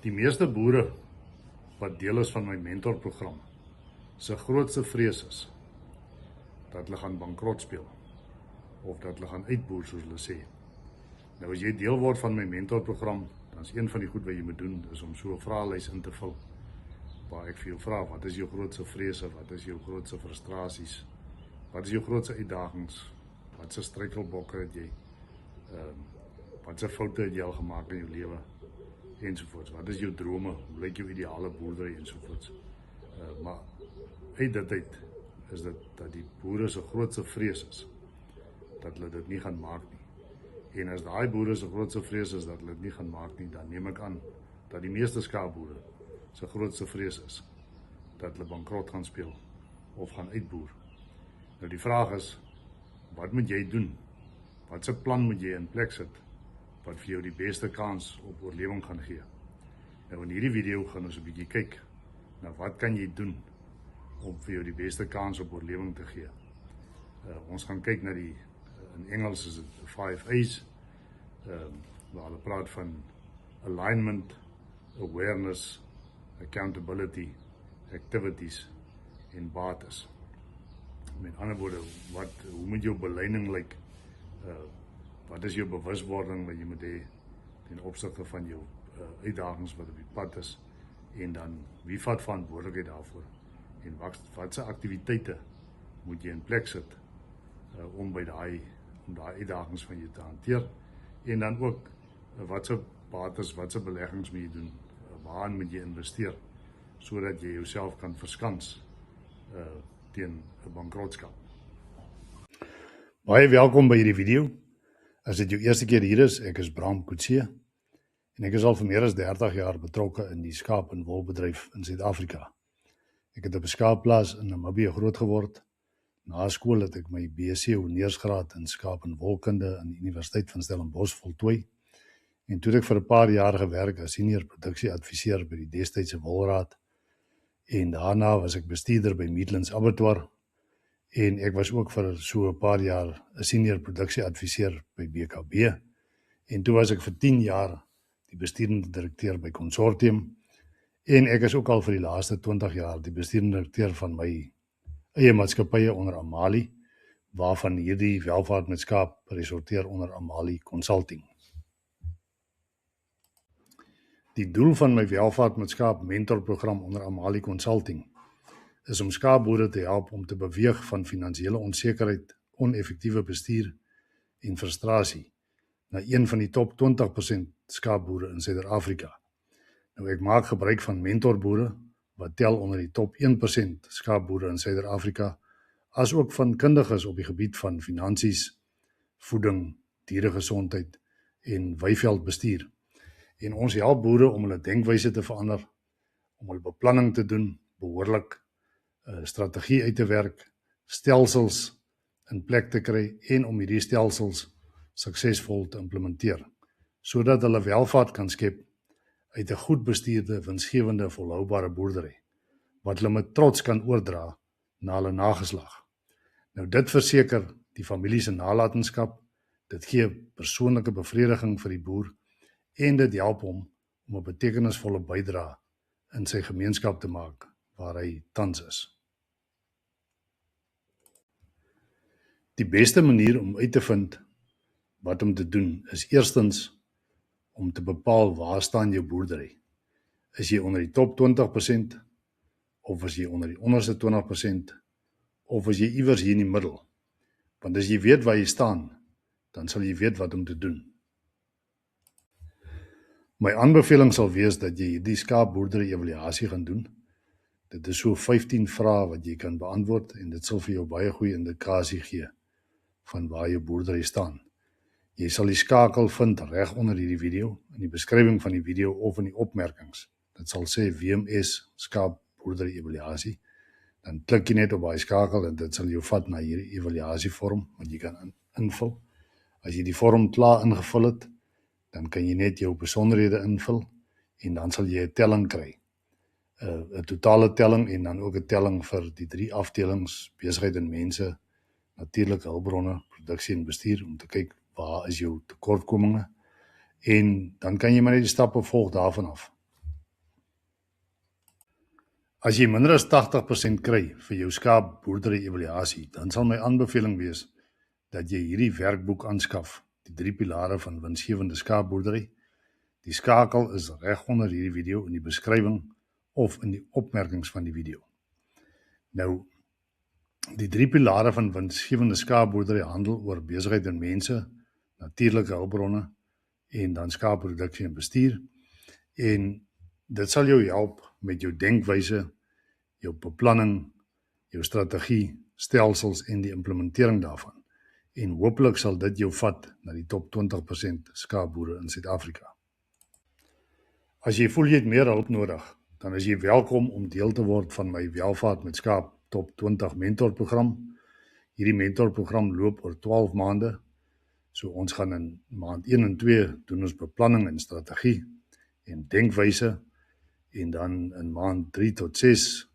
Die meeste boere wat deel is van my mentorprogram, se grootste vrees is dat hulle gaan bankrot speel of dat hulle gaan uitboer soos hulle sê. Nou as jy deel word van my mentorprogram, dan is een van die goed wat jy moet doen is om so 'n vraelys in te vul waar ek vir jou vra, wat is jou grootste vrese, wat is jou grootste frustrasies, wat is jou grootste uitdagings, wat se struikelblokke het jy, wat se foute het jy al gemaak in jou lewe ensovoorts, wat is jou drome, hoe lyk jou ideale boerdery ensovoorts. Maar uit dit uit is dit dat die boere se grootste vrees is dat hulle dit nie gaan maak nie. En as daai boere se grootste vrees is dat hulle dit nie gaan maak nie, dan neem ek aan dat die meeste skaapboere se grootste vrees is dat hulle bankrot gaan speel of gaan uitboer. Nou die vraag is, wat moet jy doen? Wat se plan moet jy in plek sit wat vir jou die beste kans op oorlewing gaan gee? Nou in hierdie video gaan ons 'n bietjie kyk na wat kan jy doen om vir jou die beste kans op oorlewing te gee. Ons gaan kyk na die, in Engels is dit 5 A's, waar hulle praat van alignment, awareness, accountability, activities en bates. Met ander woorde, hoe moet jou beleining lyk? Wat is jou bewuswording wat jy moet hê ten opsigte van jou uitdagings wat op die pad is, en dan wie vat verantwoordelikheid daarvoor en wat se aktiwiteite moet jy in plek sit om daai uitdagings van jou te hanteer, en dan ook wat se bates, wat se beleggings moet jy doen, waarin moet jy investeer sodat jy jouself kan verskans teen 'n bankrotskap. Baie welkom by hierdie video. As dit jou eerste keer hier is, ek is Bram Coetzee en ek is al vir meer as 30 jaar betrokke in die skaap- en wolbedryf in Suid-Afrika. Ek het op 'n skaapplaas in Namibië groot geword. Na skool het ek my BSc honeursgraad in skaap- en wolkunde aan die Universiteit van Stellenbosch voltooi. En toe het ek vir 'n paar jaar gewerk as senior produksieadviseur by die destydse Wolraad. En daarna was ek bestuurder by Midlands Abattoir. En ek was ook vir so 'n paar jaar 'n senior produksieadviseur by BKB. En toe was ek vir 10 jaar die besturende direkteur by Consortium. En ek is ook al vir die laaste 20 jaar die besturende direkteur van my eie maatskappye onder Amali, waarvan hierdie welvaart met skaap resorteer onder Amali Consulting. Die doel van my welvaart met skaap mentorprogram onder Amali Consulting is om skaapboere te help om te beweeg van finansiële onsekerheid, oneffektiewe bestuur en frustrasie na een van die top 20% skaapboere in Suid-Afrika. Nou ek maak gebruik van mentorboere wat tel onder die top 1% skaapboere in Suid-Afrika, as ook van kundiges op die gebied van finansies, voeding, dieregesondheid en weiveldbestuur. En ons help boere om hulle denkwyse te verander, om hulle beplanning te doen, behoorlik strategie uit te werk, stelsels in plek te kry en om hierdie stelsels suksesvol te implementeer, sodat hulle welvaart kan skep uit 'n goed bestuurde, winsgewende, volhoubare boerdery, wat hulle met trots kan oordra na hulle nageslag. Nou dit verseker die familie se nalatenskap, dit gee persoonlike bevrediging vir die boer en dit help hom om 'n betekenisvolle bydrae in sy gemeenskap te maak waar hy tans is. Die beste manier om uit te vind wat om te doen is eerstens om te bepaal waar staan jou boerdery. Is jy onder die top 20% of is jy onder die onderste 20% of is jy iewers hier in die middel? Want as jy weet waar jy staan, dan sal jy weet wat om te doen. My aanbeveling sal wees dat jy hierdie skaapboerdery evaluasie gaan doen. Dit is so 15 vrae wat jy kan beantwoord en dit sal vir jou baie goeie indikasie gee van waar jou boerdery staan. Jy sal die skakel vind reg onder hierdie video, in die beskrywing van die video of in die opmerkings. Dit sal sê WMS skaapboerdery evaluasie. Dan klik jy net op daai skakel en dit sal jou vat na hierdie evaluasievorm wat jy kan invul. As jy die vorm klaar ingevul het, dan kan jy net jou besonderhede invul en dan sal jy 'n telling kry. 'n totale telling en dan ook 'n telling vir die 3 afdelings, besigheid en mense, natuurlike hulpbronne, produksie en bestuur, om te kyk waar is jou tekortkominge, en dan kan jy maar net die stappe volg daarvan af. As jy minder as 80% kry vir jou skaapboerdery evaluasie, dan sal my aanbeveling wees dat jy hierdie werkboek aanskaf, die 3 pilare van winsgewende skaapboerdery. Die skakel is reg onder hierdie video in die beskrywing of in die opmerkings van die video. Nou, die 3 pilare van winsgewende skaapboerdery handel oor besigheid en mense, natuurlike hulpbronne en dan skaapproduksie en bestuur. En dit sal jou help met jou denkwyse, jou beplanning, jou strategie, stelsels en die implementering daarvan. En hopelik sal dit jou vat na die top 20% skaapboere in Suid-Afrika. As jy voel jy het meer hulp nodig, dan is jy welkom om deel te word van my Welvaart met Skaap Top 20 mentorprogram. Hierdie mentorprogram loop oor 12 maande. So ons gaan in maand 1 en 2 doen ons beplanning en strategie en denkwyse, en dan in maand 3 tot 6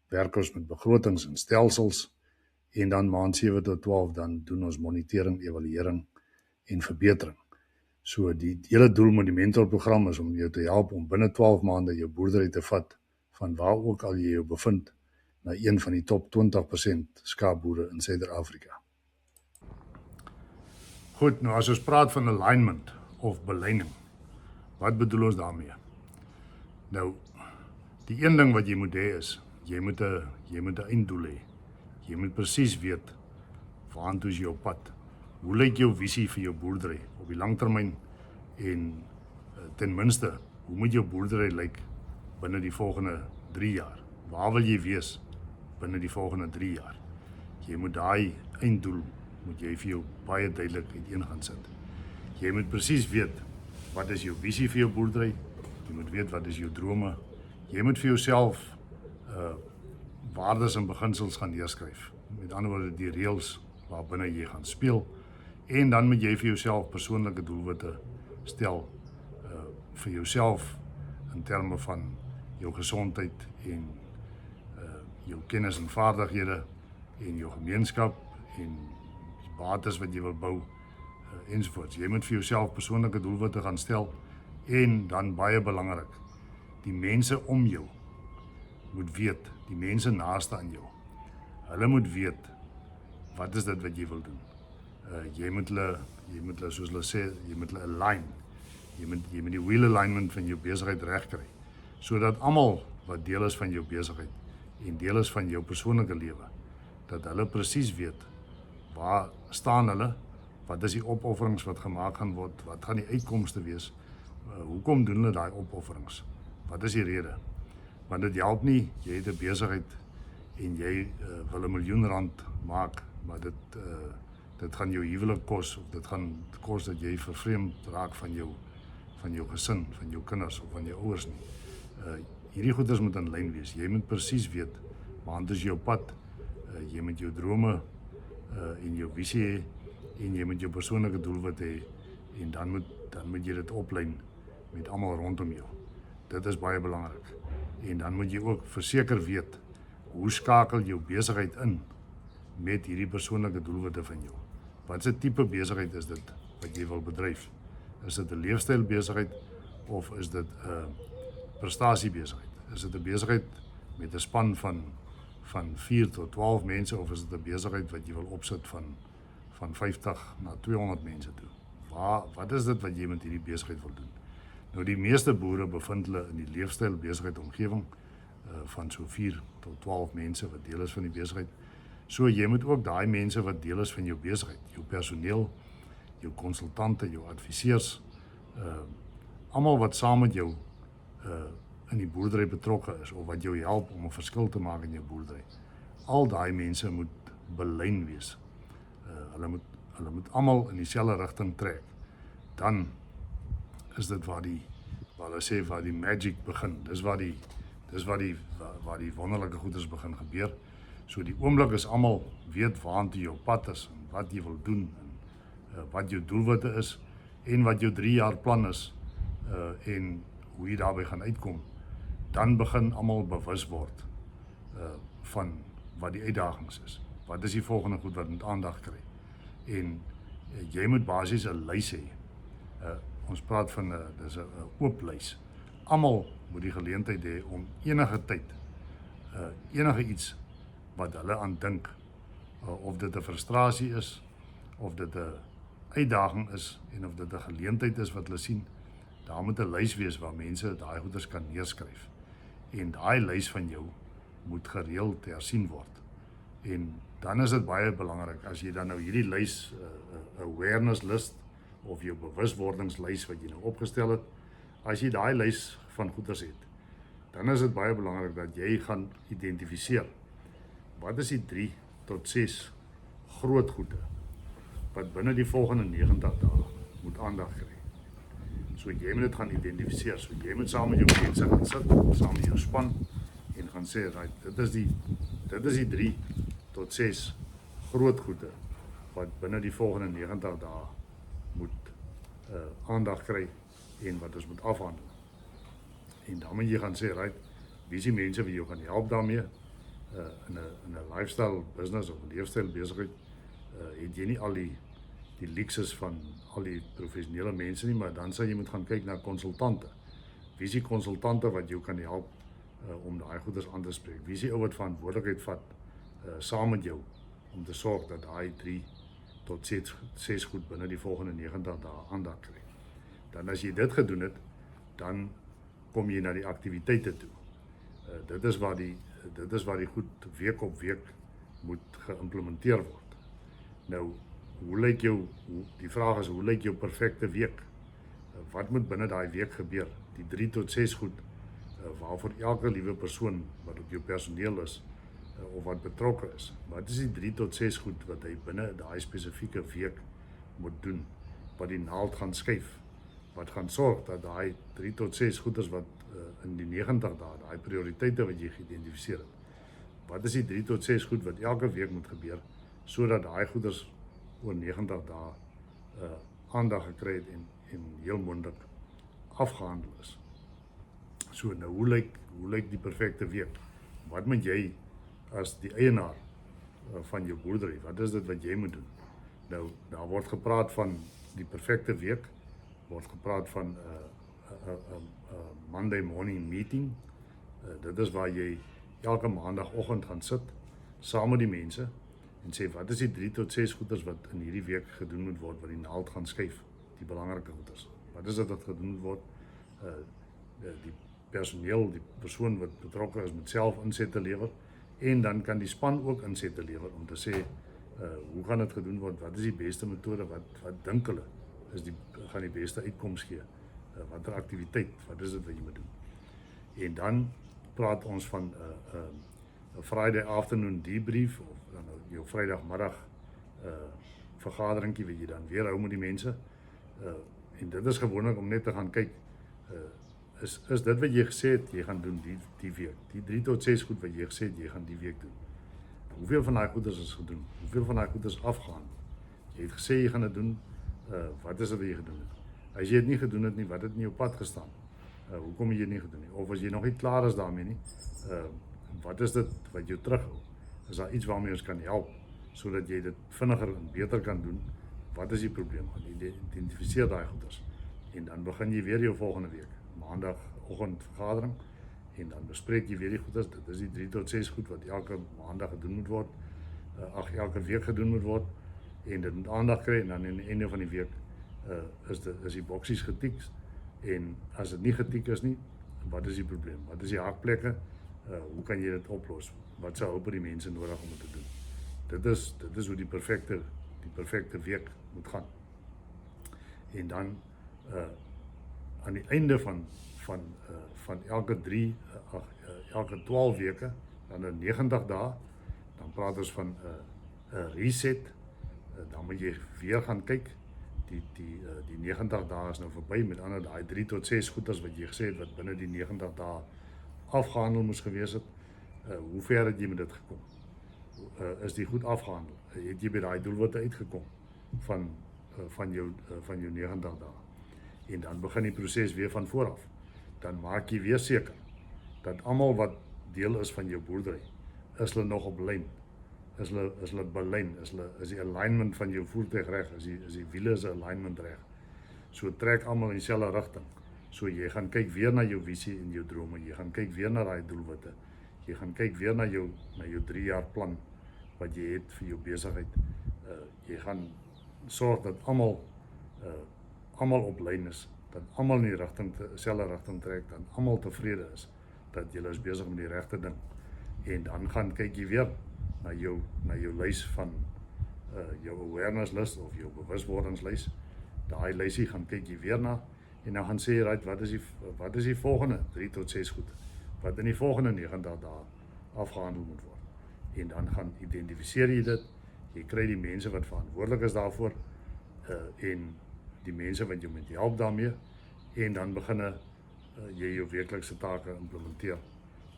werk ons met begrotings en stelsels, en dan maand 7 tot 12 dan doen ons monitering, evaluering en verbetering. So die hele doel met die mentorprogram is om jou te help om binne 12 maande jou boerdery te vat van waar ook al jy jou bevind na een van die top 20% skaapboere in Suid-Afrika. Goed, nou as ons praat van alignment of beleining, wat bedoel ons daarmee? Nou, die een ding wat jy moet hê is, jy moet 'n einddoel hê. Jy moet presies weet waartoe is jou pad. Hoe lyk jou visie vir jou boerdery op die langtermyn en ten minste, hoe moet jou boerdery lyk binne die volgende 3 jaar? Waar wil jy wees binne die volgende 3 jaar? Jy moet daai einddoel moet jy vir jou baie duidelik uiteen gaan sit. Jy moet presies weet wat is jou visie vir jou boerdery. Jy moet weet wat is jou drome. Jy moet vir jouself waardes en beginsels gaan neerskryf. Met ander woorde die reëls waarbinne jy gaan speel. En dan moet jy vir jouself persoonlike doelwitte stel vir jouself in terme van jou gesondheid en jou kennis en vaardighede en jou gemeenskap en die bates wat jy wil bou ensovoorts. Jy moet vir jouself persoonlike doelwitte gaan stel en dan baie belangrik, die mense om jou moet weet, die mense naaste aan jou, hulle moet weet wat is dit wat jy wil doen. Jy moet hulle, soos hulle sê, jy moet hulle align. Jy moet die wheel alignment van jou besigheid regkry, sodat almal wat deel is van jou besigheid en deel is van jou persoonlike lewe, dat hulle presies weet waar staan hulle, wat is die opofferings wat gemaak gaan word, wat gaan die uitkomste wees, hoekom doen hulle daai opofferings, wat is die rede? Want dit help nie, jy het 'n besigheid en jy wil R1 miljoen maak, maar dit gaan jou huwelik kos, of dit gaan kos dat jy vervreemd raak van jou gesin, van jou kinders of van jou ouers nie. Hierdie goeders moet in lyn wees. Jy moet presies weet waartoe is jou pad, jy moet jou drome en jou visie hê, en jy moet jou persoonlike doelwit hê, en dan moet jy dit oplyn met almal rondom jou. Dit is baie belangrik. En dan moet jy ook verseker weet, hoe skakel jou besigheid in met hierdie persoonlike doelwitte van jou. Wat se tipe besigheid is dit wat jy wil bedryf? Is dit 'n leefstyl besigheid of is dit 'n prestasie besigheid? Is dit 'n besigheid met 'n span van 4 tot 12 mense of is dit 'n besigheid wat jy wil opsit van 50 na 200 mense toe? Wat is dit wat jy met hierdie besigheid wil doen? Nou die meeste boere bevind hulle in die leefstyl besigheid omgewing van so 4 tot 12 mense wat deel is van die besigheid. So jy moet ook daai mense wat deel is van jou besigheid, jou personeel, jou konsultante, jou adviseurs, almal wat saam met jou in die boerdery betrokke is of wat jou help om 'n verskil te maak in jou boerdery. Al daai mense moet belyn wees. Hulle moet almal in dieselfde rigting trek. Dan is dit waar die magic begin. Dis waar die wonderlike goeders begin gebeur. So die oomblik is almal weet waartoe jou pad is en wat jy wil doen en wat jou doelwitte is en wat jou 3 jaar plan is en hoe jy daarby gaan uitkom, dan begin almal bewus word van wat die uitdagings is. Wat is die volgende goed wat met aandag kry? En jy moet basies 'n lys hê. Ons praat van dis 'n oop lys. Almal moet die geleentheid hê om enige tyd enige iets wat hulle aan dink, of dit 'n frustrasie is, of dit 'n uitdaging is en of dit 'n geleentheid is wat hulle sien, daar moet 'n lys wees waar mense daai goeders kan neerskryf. En daai lys van jou moet gereeld hersien word. En dan is dit baie belangrik as jy dan nou hierdie lys, awareness list of jou bewuswordingslys wat jy nou opgestel het, as jy daai lys van goeders het, dan is dit baie belangrik dat jy gaan identifiseer wat is die 3 tot 6 groot goede wat binne die volgende 90 dae moet aandag kry. So jy moet dit gaan identifiseer. So jy moet saam met jou mense gaan sit, saam met jou span en gaan sê, right, dit is die 3 tot 6 groot goede wat binne die volgende 90 dae moet aandag kry en wat ons moet afhandel. En dan moet jy gaan sê, right, wie is die mense wie jou gaan help daarmee, in 'n lifestyle business of leefstyl besigheid, het jy nie al die leekses van al die professionele mense nie, maar dan sal jy moet gaan kyk na konsultante. Wie is die konsultante wat jou kan help om daai goeders aan te spreek? Wie is die ou wat verantwoordelikheid vat saam met jou om te sorg dat daai 3 tot 6 goed binne die volgende 90 dae aandag kry? Dan as jy dit gedoen het, dan kom jy na die aktiwiteite toe. Dit is waar die goed week op week moet geïmplementeer word. Nou, die vraag is, hoe lyk jou perfekte week? Wat moet binne daai week gebeur? Die 3 tot 6 goed, waarvoor elke liewe persoon wat op jou personeel is, of wat betrokke is. Wat is die 3 tot 6 goed wat hy binne daai spesifieke week moet doen, wat die naald gaan skuif, wat gaan sorg dat daai 3 tot 6 goeders wat in die 90 dae, daai prioriteite wat jy geïdentifiseer het, wat is die 3 tot 6 goed wat elke week moet gebeur, sodat daai goeders oor 90 dae aandag gekry het en heel moontlik afgehandel is. So nou, hoe lyk die perfekte week? Wat moet jy as die eienaar van jou boerdery, wat is dit wat jy moet doen? Nou, daar word gepraat van die perfekte week, word gepraat van Monday morning meeting. Dit is waar jy elke maandagoggend gaan sit, saam met die mense, en sê, wat is die 3 tot 6 goeders wat in hierdie week gedoen moet word, wat die naald gaan skuif, die belangrike goeders. Wat is dit wat gedoen moet word? Die personeel, die persoon wat betrokke is, moet self insette lewer, en dan kan die span ook insette lewer, om te sê, hoe gaan dit gedoen word, wat is die beste metode, wat dink hulle, gaan die beste uitkoms gee, watter aktiwiteit, wat is dit wat jy moet doen. En dan praat ons van 'n Friday afternoon debrief, of dan jou Vrydagmiddag vergaderingkie wat jy dan weer hou met die mense, en dit is gewoonlik om net te gaan kyk, is dit wat jy gesê het, jy gaan doen die week, die 3 tot 6 goed wat jy gesê het, jy gaan die week doen. Hoeveel van die goeders is gedoen? Hoeveel van die goeders afgehandel? Jy het gesê jy gaan dit doen, wat is dit wat jy gedoen het? As jy het nie gedoen het nie, wat het in jou pad gestaan? Hoekom het jy nie gedoen nie? Of as jy nog nie klaar is daarmee nie, wat is dit wat jou terughou? Is daar iets waarmee ons kan help, sodat jy dit vinniger en beter kan doen? Wat is die probleem? Identifiseer daai goeders. En dan begin jy weer jou volgende week, maandagoggend vergadering, en dan bespreek jy weer die goeders. Dit is die 3 tot 6 goed wat elke maandag gedoen moet word, elke week gedoen moet word, en dit moet aandag kry, en dan in die einde van die week is die boksies getik, en as dit nie getik is nie, wat is die probleem? Wat is die haakplekke? Hoe kan jy dit oplos? Wat sou hulp by die mense nodig om dit te doen? Dit is hoe die perfekte week moet gaan. En dan aan die einde van elke 12 weke, dan in 90 dae, dan praat ons van 'n reset. Dan moet jy weer gaan kyk. Die 90 dae is nou verby, met ander daai 3 tot 6 goeders wat jy gesê het, wat binne die 90 dae afgehandel moes gewees het. Hoe ver het jy met dit gekom? Is die goed afgehandel? Het jy by daai doelwitte uitgekom van jou 90 dae? En dan begin die proses weer van vooraf. Dan maak jy weer seker dat almal wat deel is van jou boerdery, is hulle nog op lyn. Is hulle belyn, is die alignment van jou voertuig reg, is die wiele se alignment reg. So trek almal in dieselfde rigting. So jy gaan kyk weer na jou visie en jou drome, jy gaan kyk weer na daai doelwitte. Jy gaan kyk weer na jou 3 jaar plan wat jy het vir jou besigheid. Jy gaan sorg dat almal op lyn is, dat almal in die selfde rigting trek, dat almal tevrede is, dat jy is besig met die regte ding. En dan gaan kyk jy weer na jou lys van jou awareness list of jou bewuswordingslys. Daai lysie gaan kyk jy weer na en dan gaan sê jy, right, wat is die volgende 3 tot 6 goed wat in die volgende 90 dae afgehandel moet word. En dan gaan identifiseer jy dit, jy kry die mense wat verantwoordelik is daarvoor en die mense wat jou moet help daarmee en dan begin jy jou weeklikse take implementeer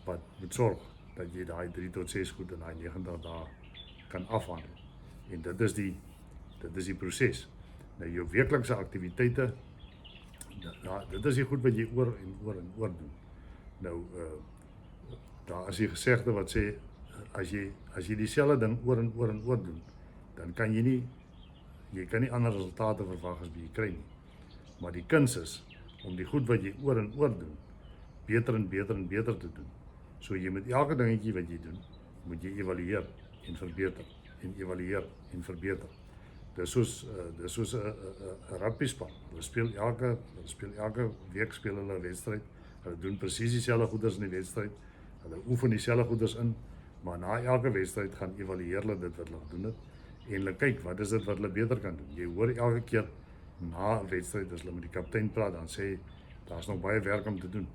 wat moet sorg dat jy daai 3 tot 6 goed in daai 90 dae kan afhandel. En dit is die proses. Nou jou weeklikse aktiwiteite, dit is die goed wat jy oor en oor doen. Nou daar is die gesegde wat sê as jy dieselfde ding oor en oor doen, dan kan jy kan nie ander resultate verwag as wat jy kry nie. Maar die kuns is om die goed wat jy oor en oor doen, beter en beter te doen. So jy met elke dingetjie wat jy doen, moet jy evalueer en verbeter en evalueer en verbeter. Dis soos 'n rugbyspan. Hulle speel elke week speel hulle 'n wedstryd. Hulle doen presies dieselfde goeders in die wedstryd. Hulle oefen dieselfde goeders in, maar na elke wedstryd gaan evalueer hulle dit wat hulle gedoen het en hulle kyk wat is dit wat hulle beter kan doen. Jy hoor elke keer na 'n wedstryd as hulle met die kaptein praat, dan sê daar's nog baie werk om te doen.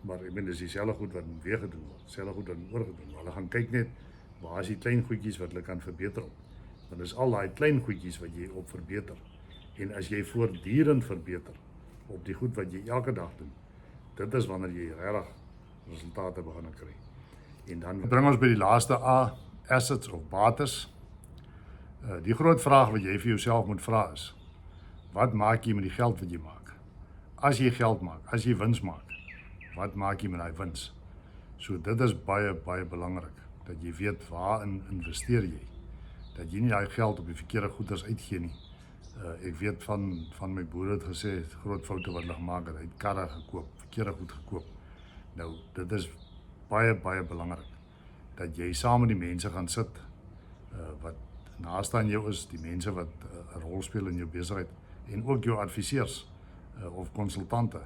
Maar ek bedoel dis dieselfde goed wat weer gedoen word, dieselfde goed wat oorgedoen word. Hulle gaan kyk net waar is die klein goedjies wat hulle kan verbeter op. Want dis al daai klein goedjies wat jy op verbeter. En as jy voortdurend verbeter op die goed wat jy elke dag doen, dit is wanneer jy regtig resultate begin kry. En dan bring ons by die laaste A, assets of bates. Die groot vraag wat jy vir jouself moet vra is, wat maak jy met die geld wat jy maak? As jy geld maak, as jy wins maak, wat maak jy met daai wins? So dit is baie belangrik, dat jy weet waarin investeer jy, dat jy nie daai geld op die verkeerde goeders uitgee nie. Ek weet van my boer het gesê, groot foute wat hulle gemaak het, hy het karre gekoop, verkeerde goed gekoop. Nou, dit is baie belangrik, dat jy saam met die mense gaan sit, wat naaste aan jou is, die mense wat 'n rol speel in jou besigheid, en ook jou adviseurs of konsultante,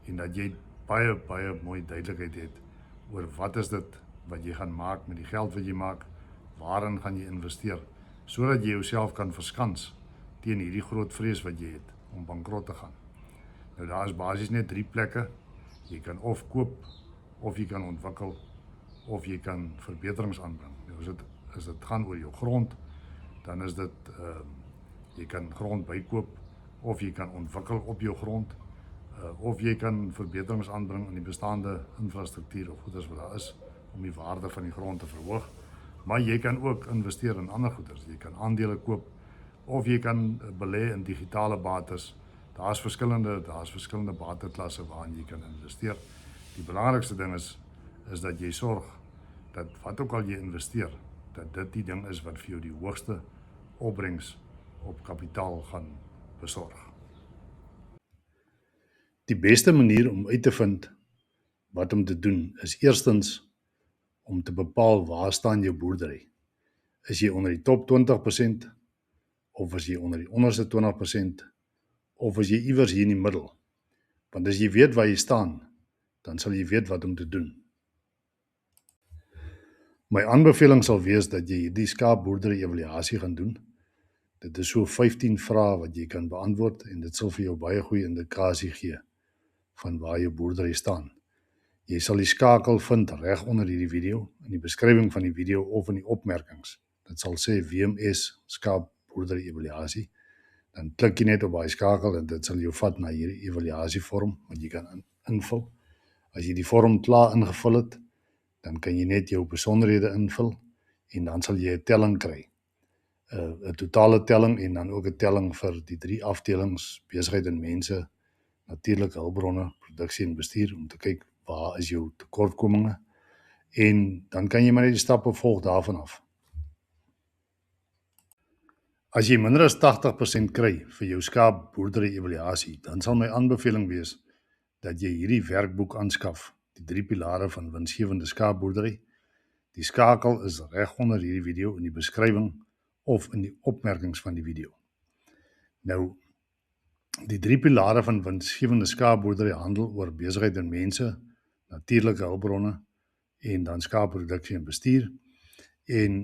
en dat jy baie mooi duidelikheid het oor wat is dit wat jy gaan maak met die geld wat jy maak, waarin gaan jy investeer, sodat jy jouself kan verskans teen hierdie groot vrees wat jy het om bankrot te gaan. Nou daar is basies net 3 plekke. Jy kan of koop, of jy kan ontwikkel, of jy kan verbeterings aanbring. Nou as dit gaan oor jou grond, dan is dit jy kan grond bykoop, of jy kan ontwikkel op jou grond, of jy kan verbeterings aanbring in die bestaande infrastruktuur of goeders wat daar is om die waarde van die grond te verhoog. Maar jy kan ook investeer in ander goeders. Jy kan aandele koop of jy kan belê in digitale bates. Daar's verskillende bateklasse waarin jy kan investeer. Die belangrikste ding is dat jy sorg dat wat ook al jy investeer, dat dit die ding is wat vir jou die hoogste opbrengs op kapitaal gaan besorg. Die beste manier om uit te vind wat om te doen is eerstens om te bepaal waar staan jou boerdery. Is jy onder die top 20% of is jy onder die onderste 20% of is jy iewers hier in die middel? Want as jy weet waar jy staan, dan sal jy weet wat om te doen. My aanbeveling sal wees dat jy hierdie skaapboerdery evaluasie gaan doen. Dit is so 15 vrae wat jy kan beantwoord en dit sal vir jou baie goeie indikasie gee van waar jou boerdery staan. Jy sal die skakel vind reg onder hierdie video, in die beskrywing van die video of in die opmerkings. Dit sal sê WMS skaapboerdery evaluasie. Dan klik jy net op daai skakel en dit sal jou vat na hierdie evaluasievorm wat jy kan invul. As jy die vorm klaar ingevul het, dan kan jy net jou besonderhede invul en dan sal jy 'n telling kry. 'n totale telling en dan ook 'n telling vir die 3 afdelings, besigheid en mense, natuurlike hulpbronne, produksie en bestuur, om te kyk waar is jou tekortkominge en dan kan jy maar net die stappe volg daarvan af. As jy minder as 80% kry vir jou skaapboerdery evaluasie, dan sal my aanbeveling wees dat jy hierdie werkboek aanskaf die 3 pilare van winsgewende skaapboerdery. Die skakel is reg onder hierdie video in die beskrywing of in die opmerkings van die video. Nou, die 3 pilare van winsgewende skaapboerdery handel oor besigheid en mense, natuurlike hulpbronne en dan skaapproduksie en bestuur. En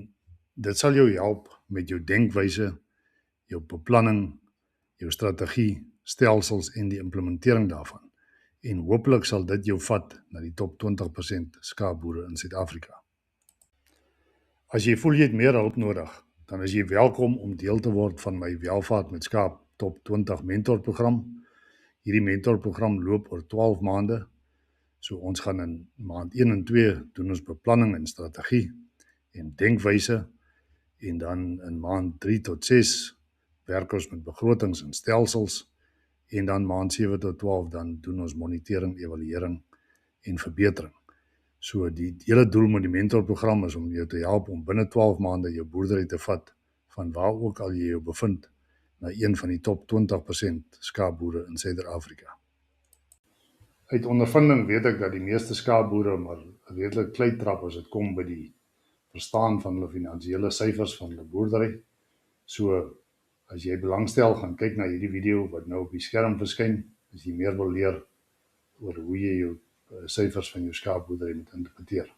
dit sal jou help met jou denkwyse, jou beplanning, jou strategie, stelsels en die implementering daarvan. En hopelik sal dit jou vat na die top 20% skaapboere in Suid-Afrika. As jy voel jy het meer hulp nodig, dan is jy welkom om deel te word van my Welvaart met Skaap Top 20 mentorprogram. Hierdie mentorprogram loop oor 12 maande. So ons gaan in maand 1 en 2 doen ons beplanning en strategie en denkwyse, en dan in maand 3 tot 6 werk ons met begrotings en stelsels, en dan maand 7 tot 12 dan doen ons monitering, evaluering en verbetering. So die hele doel met die mentorprogram is om jou te help om binne 12 maande jou boerdery te vat van waar ook al jy jou bevind na een van die top 20% skaapboere in Suider-Afrika. Uit ondervinding weet ek dat die meeste skaapboere maar redelik klei trap as dit kom by die verstaan van hulle finansiële syfers van hulle boerdery. So as jy belangstel, gaan kyk na hierdie video wat nou op die skerm verskyn, as jy meer wil leer oor hoe jy jou syfers van jou skaapboerdery moet interpreteer.